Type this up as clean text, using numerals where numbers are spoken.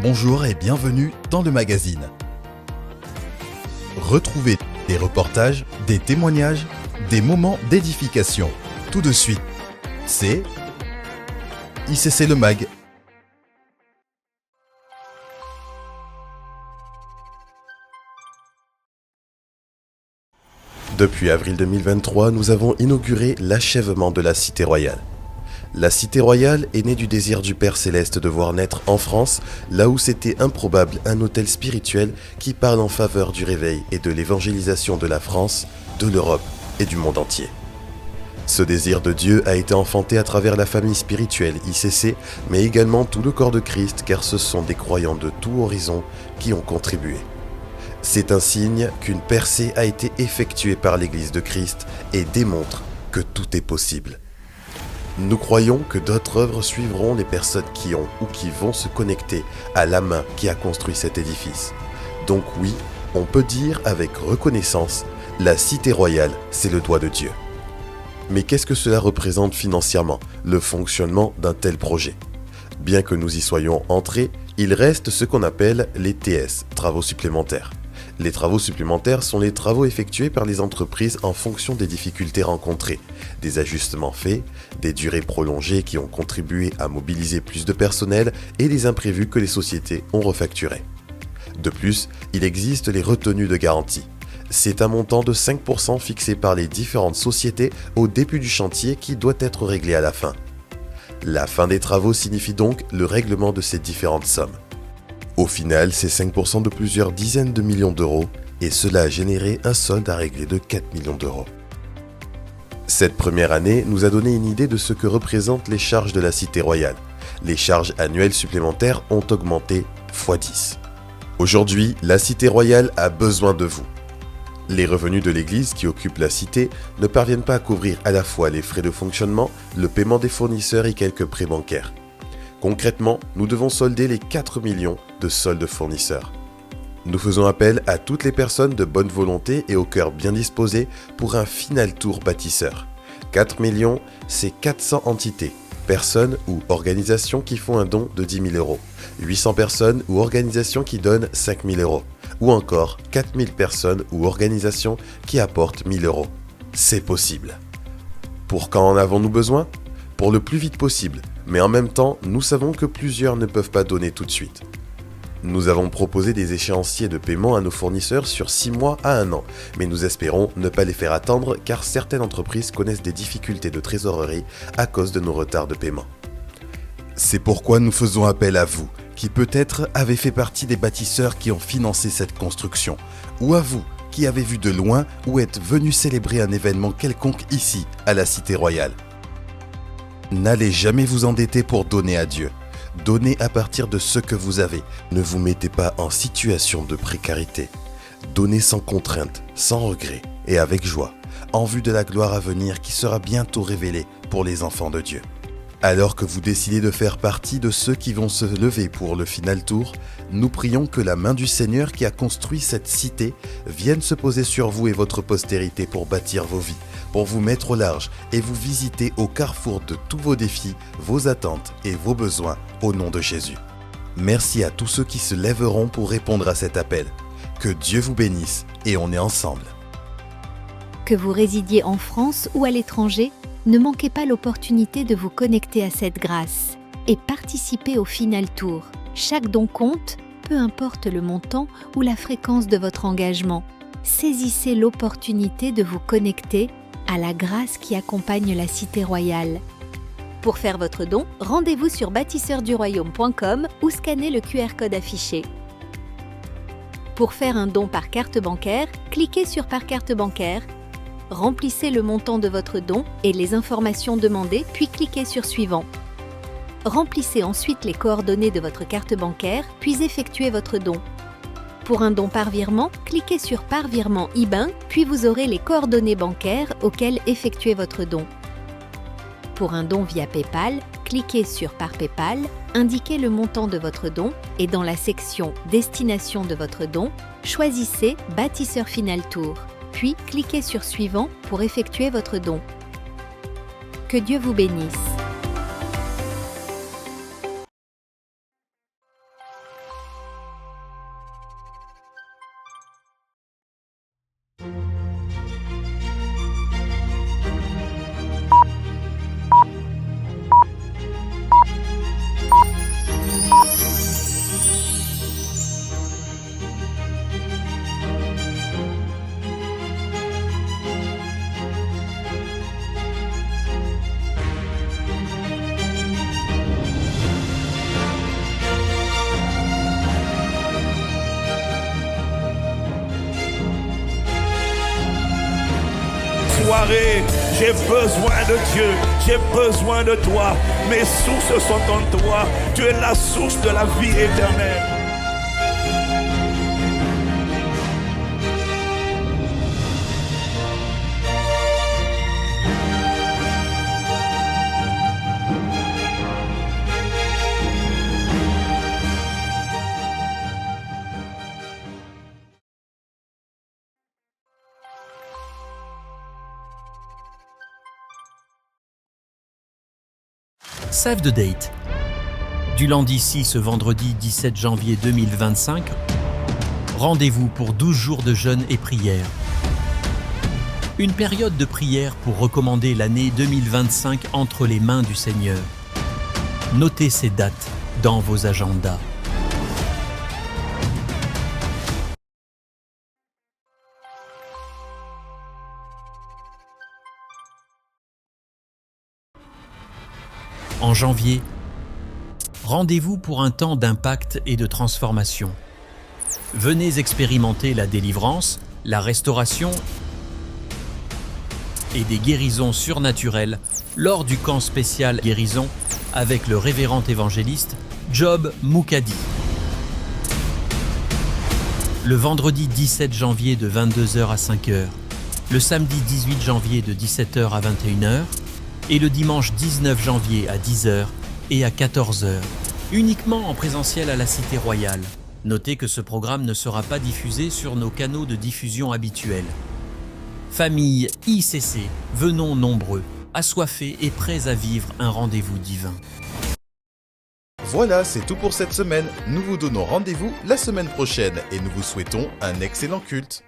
Bonjour et bienvenue dans le magazine. Retrouvez des reportages, des témoignages, des moments d'édification. Tout de suite, c'est ICC Le Mag. Depuis avril 2023, nous avons inauguré l'achèvement de la Cité Royale. La Cité Royale est née du désir du Père Céleste de voir naître en France, là où c'était improbable, un hôtel spirituel qui parle en faveur du réveil et de l'évangélisation de la France, de l'Europe et du monde entier. Ce désir de Dieu a été enfanté à travers la famille spirituelle ICC, mais également tout le corps de Christ, car ce sont des croyants de tout horizon qui ont contribué. C'est un signe qu'une percée a été effectuée par l'Église de Christ et démontre que tout est possible. Nous croyons que d'autres œuvres suivront les personnes qui ont ou qui vont se connecter à la main qui a construit cet édifice. Donc oui, on peut dire avec reconnaissance, la Cité Royale, c'est le doigt de Dieu. Mais qu'est-ce que cela représente financièrement, le fonctionnement d'un tel projet ? Bien que nous y soyons entrés, il reste ce qu'on appelle les TS, travaux supplémentaires. Les travaux supplémentaires sont les travaux effectués par les entreprises en fonction des difficultés rencontrées, des ajustements faits, des durées prolongées qui ont contribué à mobiliser plus de personnel et des imprévus que les sociétés ont refacturés. De plus, il existe les retenues de garantie. C'est un montant de 5% fixé par les différentes sociétés au début du chantier qui doit être réglé à la fin. La fin des travaux signifie donc le règlement de ces différentes sommes. Au final, c'est 5% de plusieurs dizaines de millions d'euros et cela a généré un solde à régler de 4 millions d'euros. Cette première année nous a donné une idée de ce que représentent les charges de la Cité Royale. Les charges annuelles supplémentaires ont augmenté x10. Aujourd'hui, la Cité Royale a besoin de vous. Les revenus de l'Église qui occupe la cité ne parviennent pas à couvrir à la fois les frais de fonctionnement, le paiement des fournisseurs et quelques prêts bancaires. Concrètement, nous devons solder les 4 millions de soldes fournisseurs. Nous faisons appel à toutes les personnes de bonne volonté et au cœur bien disposé pour un final tour bâtisseur. 4 millions, c'est 400 entités, personnes ou organisations qui font un don de 10 000 euros, 800 personnes ou organisations qui donnent 5 000 euros, ou encore 4 000 personnes ou organisations qui apportent 1 000 euros. C'est possible. Pour quand en avons-nous besoin ? Pour le plus vite possible, mais en même temps, nous savons que plusieurs ne peuvent pas donner tout de suite. Nous avons proposé des échéanciers de paiement à nos fournisseurs sur 6 mois à 1 an, mais nous espérons ne pas les faire attendre car certaines entreprises connaissent des difficultés de trésorerie à cause de nos retards de paiement. C'est pourquoi nous faisons appel à vous, qui peut-être avez fait partie des bâtisseurs qui ont financé cette construction, ou à vous qui avez vu de loin ou êtes venus célébrer un événement quelconque ici, à la Cité Royale. N'allez jamais vous endetter pour donner à Dieu. Donnez à partir de ce que vous avez. Ne vous mettez pas en situation de précarité. Donnez sans contrainte, sans regret et avec joie, en vue de la gloire à venir qui sera bientôt révélée pour les enfants de Dieu. Alors que vous décidez de faire partie de ceux qui vont se lever pour le final tour, nous prions que la main du Seigneur qui a construit cette cité vienne se poser sur vous et votre postérité pour bâtir vos vies, pour vous mettre au large et vous visiter au carrefour de tous vos défis, vos attentes et vos besoins au nom de Jésus. Merci à tous ceux qui se lèveront pour répondre à cet appel. Que Dieu vous bénisse et on est ensemble. Que vous résidiez en France ou à l'étranger, ne manquez pas l'opportunité de vous connecter à cette grâce et participer au final tour. Chaque don compte, peu importe le montant ou la fréquence de votre engagement. Saisissez l'opportunité de vous connecter à la grâce qui accompagne la Cité Royale. Pour faire votre don, rendez-vous sur bâtisseurdurroyaume.com ou scannez le QR code affiché. Pour faire un don par carte bancaire, cliquez sur Par carte bancaire, remplissez le montant de votre don et les informations demandées, puis cliquez sur Suivant. Remplissez ensuite les coordonnées de votre carte bancaire, puis effectuez votre don. Pour un don par virement, cliquez sur Par virement IBAN, puis vous aurez les coordonnées bancaires auxquelles effectuer votre don. Pour un don via PayPal, cliquez sur Par PayPal, indiquez le montant de votre don et dans la section Destination de votre don, choisissez Bâtisseur Final Tour. Puis cliquez sur Suivant pour effectuer votre don. Que Dieu vous bénisse. déclarer, j'ai besoin de Dieu, j'ai besoin de toi. Mes sources sont en toi. Tu es la source de la vie éternelle. Save the date. Du lundi 6 au vendredi 17 janvier 2025, rendez-vous pour 12 jours de jeûne et prière. Une période de prière pour recommander l'année 2025 entre les mains du Seigneur. Notez ces dates dans vos agendas. En janvier, rendez-vous pour un temps d'impact et de transformation. Venez expérimenter la délivrance, la restauration et des guérisons surnaturelles lors du camp spécial guérison avec le révérend évangéliste Job Moukadi. Le vendredi 17 janvier de 22h à 5h, le samedi 18 janvier de 17h à 21h, et le dimanche 19 janvier à 10h et à 14h, uniquement en présentiel à la Cité Royale. Notez que ce programme ne sera pas diffusé sur nos canaux de diffusion habituels. Famille ICC, venons nombreux, assoiffés et prêts à vivre un rendez-vous divin. Voilà, c'est tout pour cette semaine. Nous vous donnons rendez-vous la semaine prochaine et nous vous souhaitons un excellent culte.